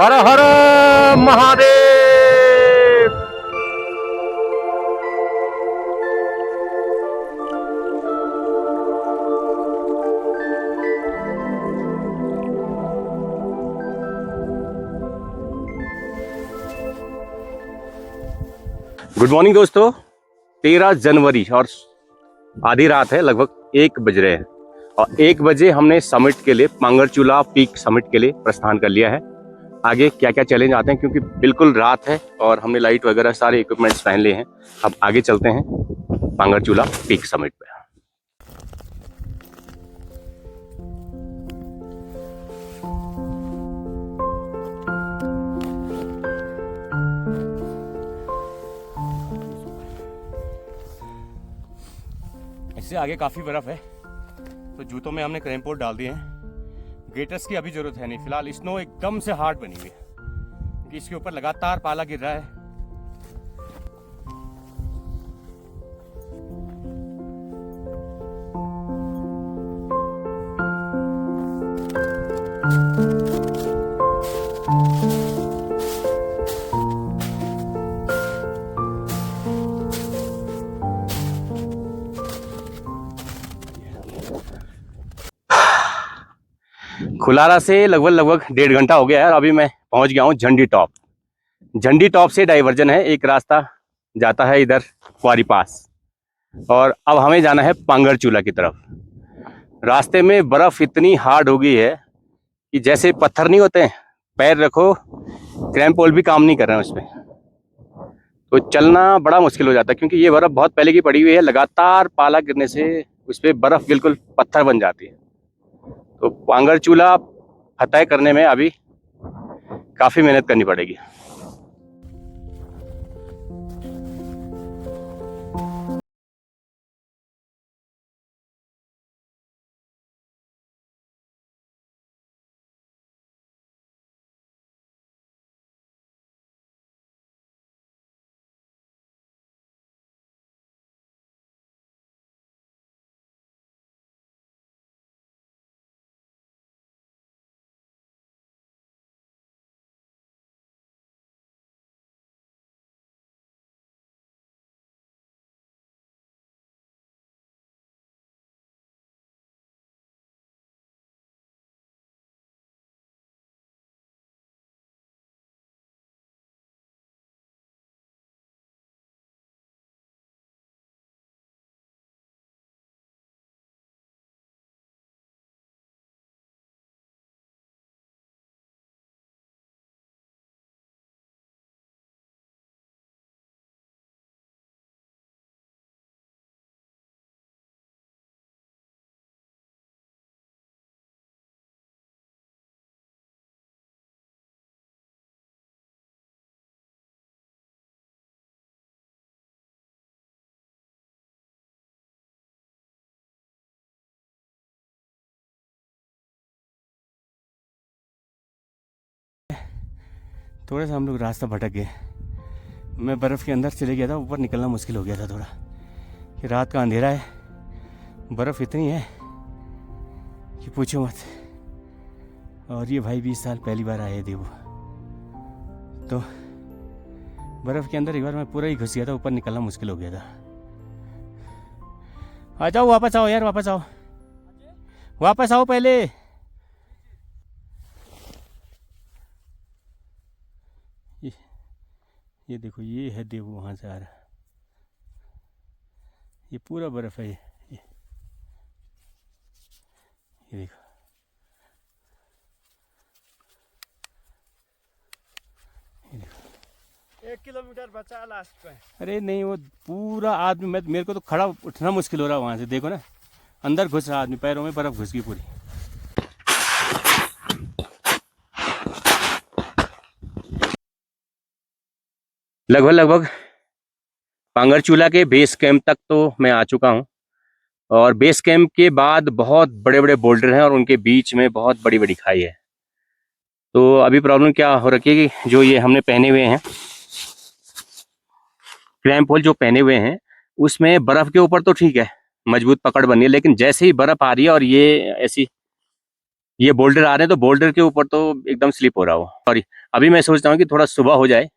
हर हर Mahadev. Good morning दोस्तों। 13 जनवरी और आधी रात है, लगभग 1 बज रहे हैं और 1 बजे हमने समिट के लिए, पांगरचूला पीक समिट के लिए प्रस्थान कर लिया है। आगे क्या क्या चैलेंज आते हैं, क्योंकि बिल्कुल रात है और हमने लाइट वगैरह सारे इक्विपमेंट्स पहन लिए हैं। अब आगे चलते हैं पांगरचूला पीक समिट पे। इससे आगे काफ़ी बर्फ़ है तो जूतों में हमने रेनकोट डाल दिए हैं। गेटर्स की अभी ज़रूरत है नहीं, फिलहाल स्नो एकदम से हार्ड बनी हुई है क्योंकि इसके ऊपर लगातार पाला गिर रहा है। खुलारा से लगभग 1.5 घंटा हो गया है और अभी मैं पहुंच गया हूं झंडी टॉप। झंडी टॉप से डाइवर्जन है, एक रास्ता जाता है इधर क्वारी पास और अब हमें जाना है पांगरचूला की तरफ। रास्ते में बर्फ इतनी हार्ड हो गई है कि जैसे पत्थर नहीं होते हैं, पैर रखो क्रैम्प पोल भी काम नहीं कर रहे हैं उसमें, तो चलना बड़ा मुश्किल हो जाता है क्योंकि ये बर्फ बहुत पहले की पड़ी हुई है। लगातार पाला गिरने से उस पर बर्फ बिल्कुल पत्थर बन जाती है। तो पांगरचूला फतह करने में अभी काफ़ी मेहनत करनी पड़ेगी। थोड़ा सा हम लोग रास्ता भटक गए। मैं बर्फ़ के अंदर चले गया था, ऊपर निकलना मुश्किल हो गया था थोड़ा कि रात का अंधेरा है, बर्फ़ इतनी है कि पूछो मत। और ये भाई 20 साल पहली बार आए थे वो, तो बर्फ़ के अंदर एक बार मैं पूरा ही घुस गया था, ऊपर निकलना मुश्किल हो गया था। आ जाओ, वापस आओ यार, वापस आओ, वापस आओ पहले। ये देखो, ये है देव वहाँ से आ रहा, ये पूरा बर्फ है। ये देखो, ये देखो 1 किलोमीटर बचा लास्ट पे। अरे नहीं, वो पूरा आदमी, मैं मेरे को तो खड़ा उठना मुश्किल हो रहा है वहाँ से। देखो ना, अंदर घुस रहा आदमी, पैरों में बर्फ घुस गई पूरी। लगभग पांगरचूला के बेस कैंप तक तो मैं आ चुका हूँ और बेस कैंप के बाद बहुत बड़े बड़े बोल्डर हैं और उनके बीच में बहुत बड़ी बड़ी खाई है। तो अभी प्रॉब्लम क्या हो रखी है कि जो ये हमने पहने हुए हैं, क्रैम्प होल जो पहने हुए हैं, उसमें बर्फ के ऊपर तो ठीक है, मजबूत पकड़ बनी है, लेकिन जैसे ही बर्फ आ रही है और ये ऐसी ये बोल्डर आ रहे हैं तो बोल्डर के ऊपर तो एकदम स्लिप हो रहा हो। सॉरी, अभी मैं सोचता हूँ कि थोड़ा सुबह हो जाए।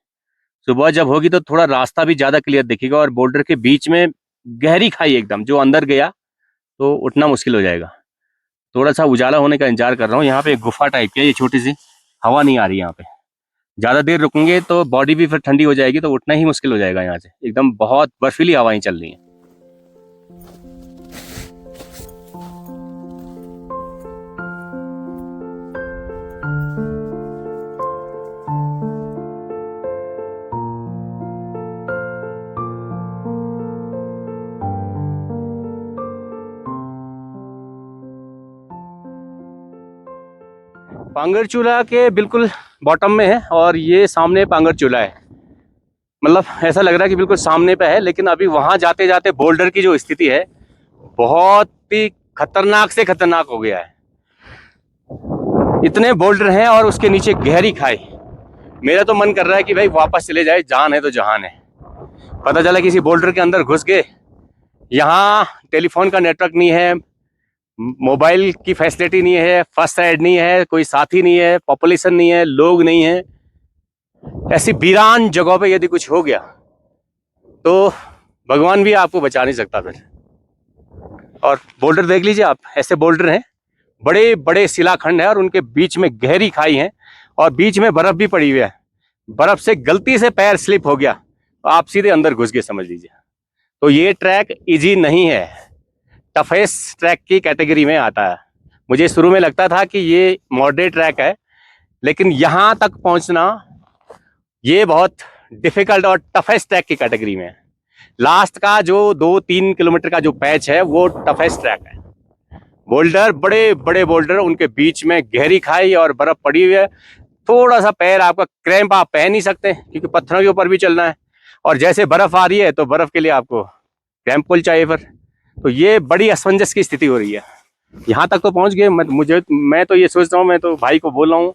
सुबह जब होगी तो थोड़ा रास्ता भी ज्यादा क्लियर दिखेगा, और बोल्डर के बीच में गहरी खाई एकदम, जो अंदर गया तो उठना मुश्किल हो जाएगा। थोड़ा सा उजाला होने का इंतजार कर रहा हूँ। यहाँ पे एक गुफा टाइप की है, ये छोटी सी, हवा नहीं आ रही यहाँ पे। ज्यादा देर रुकेंगे तो बॉडी भी फिर ठंडी हो जाएगी, तो उठना ही मुश्किल हो जाएगा यहाँ से। एकदम बहुत बर्फीली हवाएं चल रही हैं। पांगर चूल्हा के बिल्कुल बॉटम में है, और ये सामने पांगर चूल्हा है। मतलब ऐसा लग रहा है कि बिल्कुल सामने पे है, लेकिन अभी वहां जाते जाते बोल्डर की जो स्थिति है बहुत ही खतरनाक से खतरनाक हो गया है। इतने बोल्डर हैं और उसके नीचे गहरी खाई। मेरा तो मन कर रहा है कि भाई वापस चले जाए, जान है तो जहान है। पता चला किसी बोल्डर के अंदर घुस गए। यहाँ टेलीफोन का नेटवर्क नहीं है, मोबाइल की फैसिलिटी नहीं है, फर्स्ट एड नहीं है, कोई साथी नहीं है, पॉपुलेशन नहीं है, लोग नहीं है। ऐसी वीरान जगहों पे यदि कुछ हो गया तो भगवान भी आपको बचा नहीं सकता फिर। और बोल्डर देख लीजिए आप, ऐसे बोल्डर हैं, बड़े बड़े शिलाखंड है, और उनके बीच में गहरी खाई है, और बीच में बर्फ भी पड़ी हुई है। बर्फ से गलती से पैर स्लिप हो गया तो आप सीधे अंदर घुस गए, समझ लीजिए। तो ये ट्रैक इजी नहीं है, टफेस्ट ट्रैक की कैटेगरी में आता है। मुझे शुरू में लगता था कि ये मॉडरेट ट्रैक है, लेकिन यहाँ तक पहुँचना ये बहुत डिफिकल्ट और टफेस्ट ट्रैक की कैटेगरी में है। लास्ट का जो 2-3 किलोमीटर का जो पैच है वो टफेस्ट ट्रैक है। बोल्डर, बड़े बड़े बोल्डर, उनके बीच में गहरी खाई और बर्फ पड़ी हुई है। थोड़ा सा पैर आपका क्रैम्प, आप पहन नहीं सकते क्योंकि पत्थरों के ऊपर भी चलना है, और जैसे बर्फ आ रही है तो बर्फ के लिए आपको क्रैम्प पुल चाहिए फिर। तो ये बड़ी असमंजस की स्थिति हो रही है। यहाँ तक तो पहुँच गए। मैं तो ये सोच रहा हूँ, मैं तो भाई को बोल रहा हूँ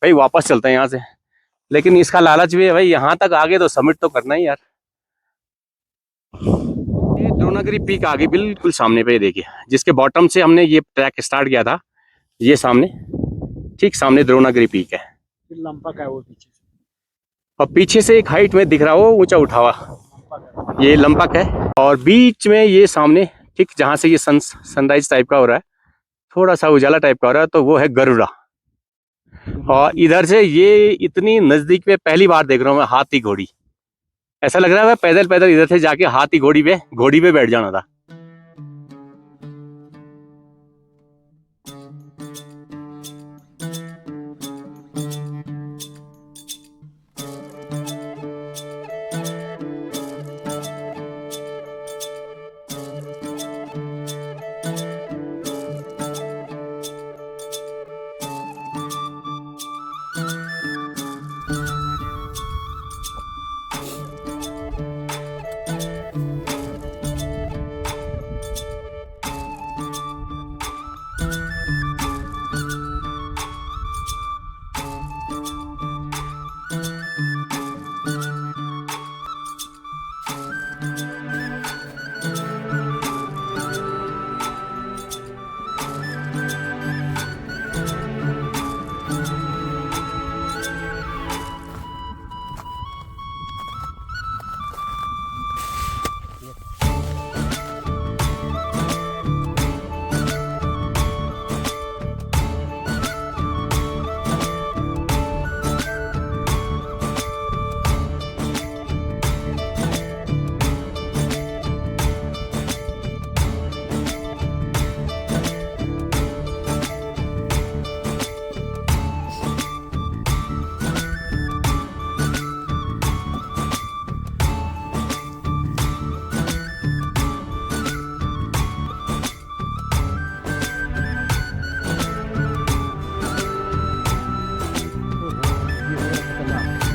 भाई वापस चलते हैं यहाँ से, लेकिन इसका लालच भी है भाई, यहाँ तक आगे तो सबमिट तो करना ही यार। ये द्रोणागिरी पीक आ गई बिल्कुल सामने पे, देखिए, जिसके बॉटम से हमने ये ट्रैक स्टार्ट किया था। ये सामने, ठीक सामने द्रोणागिरी पीक है। लंपक है वो पीछे से, और पीछे से एक हाइट में दिख रहा हो ऊंचा उठा हुआ, ये लंपक है। और बीच में ये सामने, ठीक जहां से ये सनराइज टाइप का हो रहा है, थोड़ा सा उजाला टाइप का हो रहा है, तो वो है गरुड़ा। और इधर से ये इतनी नजदीक पे पहली बार देख रहा हूँ मैं हाथी घोड़ी। ऐसा लग रहा है पैदल पैदल इधर से जाके हाथी घोड़ी पे बैठ जाना था।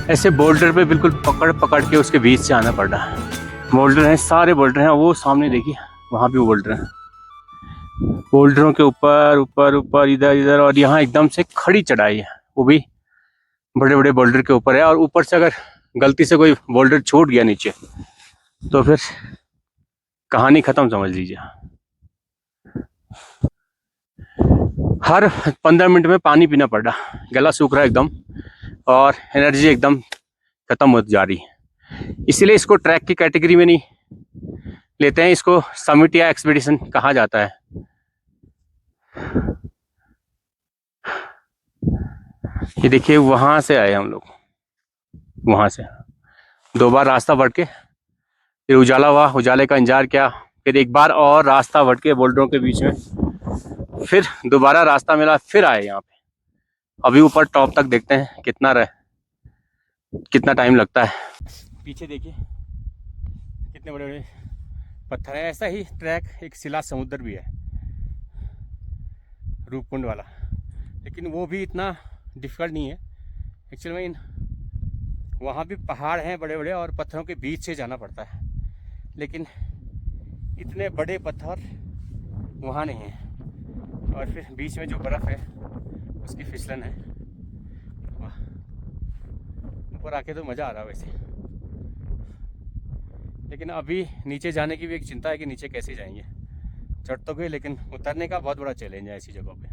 ऐसे बोल्डर पे बिल्कुल पकड़ पकड़ के उसके बीच से आना पड़ रहा है। बोल्डर हैं, सारे बोल्डर हैं, वो सामने देखिए वहाँ भी बोल्डर हैं। बोल्डरों के ऊपर ऊपर ऊपर, इधर इधर, और यहाँ एकदम से खड़ी चढ़ाई है, वो भी बड़े बड़े बोल्डर के ऊपर है। और ऊपर से अगर गलती से कोई बोल्डर छूट गया नीचे तो फिर कहानी खत्म, समझ लीजिए। हर 15 मिनट में पानी पीना पड़ रहा, गला सूख रहा है एकदम और एनर्जी एकदम खत्म होती जा रही है। इसीलिए इसको ट्रैक की कैटेगरी में नहीं लेते हैं, इसको समिट या एक्सपीडिशन कहा जाता है। ये देखिए वहां से आए हम लोग, वहां से 2 बार रास्ता बढ़ के फिर उजाला हुआ, उजाले का इंतजार किया, फिर एक बार और रास्ता बढ़ के बोल्डरों के बीच में, फिर दोबारा रास्ता मिला, फिर आए यहाँ पे। अभी ऊपर टॉप तक देखते हैं कितना टाइम लगता है। पीछे देखिए कितने बड़े बड़े पत्थर है। ऐसा ही ट्रैक एक शिला समुद्र भी है, रूपकुंड वाला, लेकिन वो भी इतना डिफिकल्ट नहीं है एक्चुअल में। वहाँ भी पहाड़ हैं बड़े बड़े और पत्थरों के बीच से जाना पड़ता है, लेकिन इतने बड़े पत्थर वहाँ नहीं है। और फिर बीच में जो बर्फ़ है उसकी फिसलन है। वाह, ऊपर आके तो मज़ा आ रहा है वैसे, लेकिन अभी नीचे जाने की भी एक चिंता है कि नीचे कैसे जाएंगे। चढ़ तो गए, लेकिन उतरने का बहुत बड़ा चैलेंज है ऐसी जगहों पे।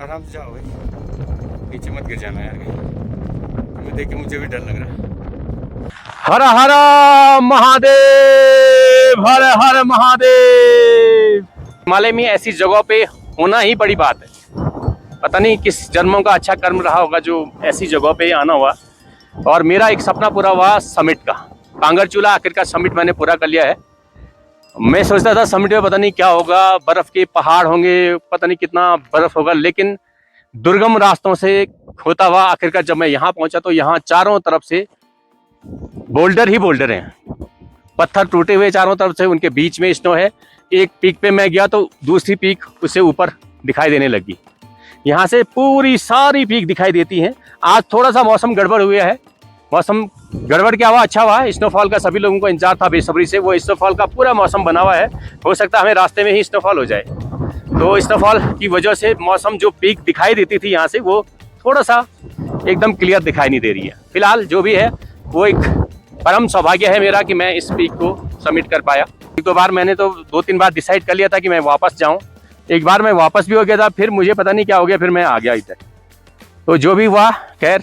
आराम से जाओ भाई, नीचे मत गिर जाना यार कहीं। तुम्हें देख के मुझे भी डर लग रहा है। हर हर महादेव, हर हर महादेव। हिमालय में ऐसी जगहों पे होना ही बड़ी बात है। पता नहीं किस जन्मों का अच्छा कर्म रहा होगा जो ऐसी जगहों पे आना हुआ। और मेरा एक सपना पूरा हुआ समिट का। पांगरचूला आखिरकार समिट मैंने पूरा कर लिया है। मैं सोचता था समिट में पता नहीं क्या होगा, बर्फ के पहाड़ होंगे, पता नहीं कितना बर्फ होगा, लेकिन दुर्गम रास्तों से होता हुआ आखिरकार जब मैं यहाँ पहुंचा तो यहाँ चारों तरफ से बोल्डर ही बोल्डर हैं, पत्थर टूटे हुए चारों तरफ से, उनके बीच में स्नो है। एक पीक पे मैं गया तो दूसरी पीक उससे ऊपर दिखाई देने लगी। यहाँ से पूरी सारी पीक दिखाई देती हैं। आज थोड़ा सा मौसम गड़बड़ हुआ है। मौसम गड़बड़ क्या हुआ, अच्छा हुआ। स्नोफॉल का सभी लोगों को इंतजार था बेसब्री से। वो स्नोफॉल का पूरा मौसम बना हुआ है, हो सकता है हमें रास्ते में ही स्नोफॉल हो जाए। तो स्नोफॉल की वजह से मौसम जो पीक दिखाई देती थी यहाँ से, वो थोड़ा सा एकदम क्लियर दिखाई नहीं दे रही है। फिलहाल जो भी है वो एक परम सौभाग्य है मेरा कि मैं इस पीक को सबमिट कर पाया। एक दो बार मैंने तो 2-3 बार डिसाइड कर लिया था कि मैं वापस जाऊँ। एक बार मैं वापस भी हो गया था, फिर मुझे पता नहीं क्या हो गया, फिर मैं आ गया इधर। तो जो भी हुआ, खैर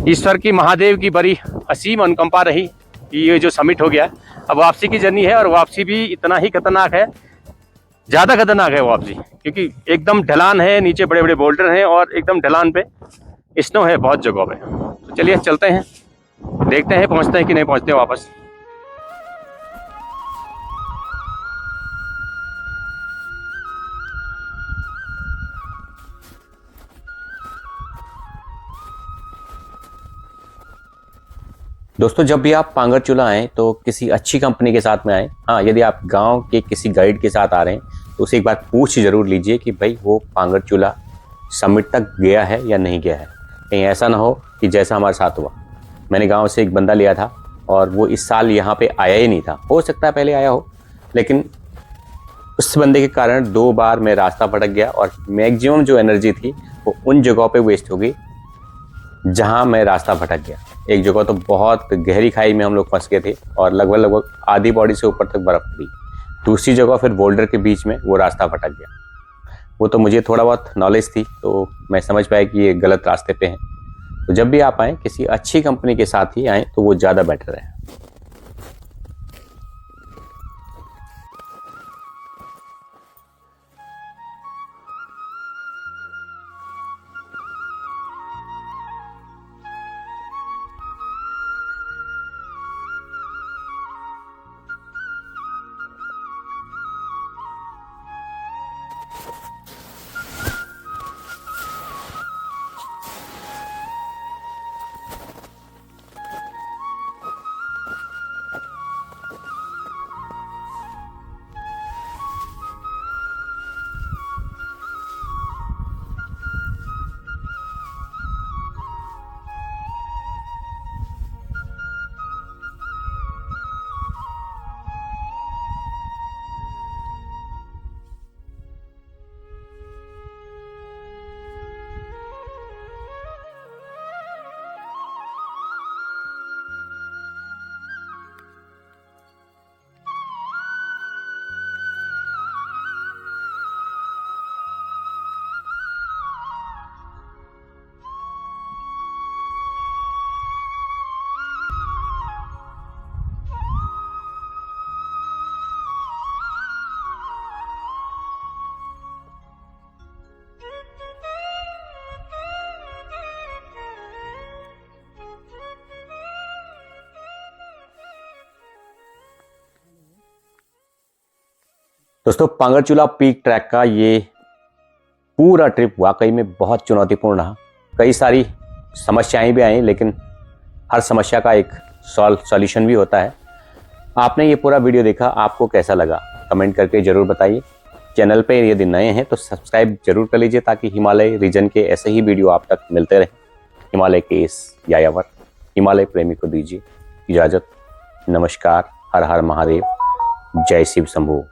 ईश्वर की, महादेव की बड़ी असीम अनुकंपा रही कि ये जो समिट हो गया। अब वापसी की जर्नी है, और वापसी भी इतना ही खतरनाक है, ज़्यादा खतरनाक है वापसी, क्योंकि एकदम ढलान है, नीचे बड़े बड़े बोल्डर हैं और एकदम ढलान पे स्नो है बहुत जगहों पे। तो चलिए चलते हैं, देखते हैं पहुंचते हैं कि नहीं पहुंचते वापस। दोस्तों, जब भी आप पांगरचूला आएँ तो किसी अच्छी कंपनी के साथ में आएँ। हाँ, यदि आप गांव के किसी गाइड के साथ आ रहे हैं तो उसे एक बार पूछ जरूर लीजिए कि भाई वो पांगरचूला समिट तक गया है या नहीं गया है। कहीं ऐसा ना हो कि जैसा हमारे साथ हुआ। मैंने गांव से एक बंदा लिया था और वो इस साल यहाँ पे आया ही नहीं था। हो सकता है पहले आया हो, लेकिन उस बंदे के कारण 2 बार मैं रास्ता भटक गया और मैक्सिमम जो एनर्जी थी वो उन जगहों पे वेस्ट हो गई जहाँ मैं रास्ता भटक गया। एक जगह तो बहुत गहरी खाई में हम लोग फंस गए थे और लगभग आधी बॉडी से ऊपर तक बर्फ पड़ी। दूसरी जगह फिर बोल्डर के बीच में वो रास्ता भटक गया। वो तो मुझे थोड़ा बहुत नॉलेज थी, तो मैं समझ पाया कि ये गलत रास्ते पे हैं। तो जब भी आप आएँ किसी अच्छी कंपनी के साथ ही आएँ तो वो ज़्यादा बेटर है। दोस्तों पांगरचूला पीक ट्रैक का ये पूरा ट्रिप वाकई में बहुत चुनौतीपूर्ण रहा। कई सारी समस्याएं भी आई, लेकिन हर समस्या का एक सॉल्यूशन भी होता है। आपने ये पूरा वीडियो देखा, आपको कैसा लगा कमेंट करके ज़रूर बताइए। चैनल पे यदि नए हैं तो सब्सक्राइब जरूर कर लीजिए, ताकि हिमालय रीजन के ऐसे ही वीडियो आप तक मिलते रहें। हिमालय के इस यायावर हिमालय प्रेमी को दीजिए इजाज़त। नमस्कार, हर हर महादेव, जय शिव शंभू।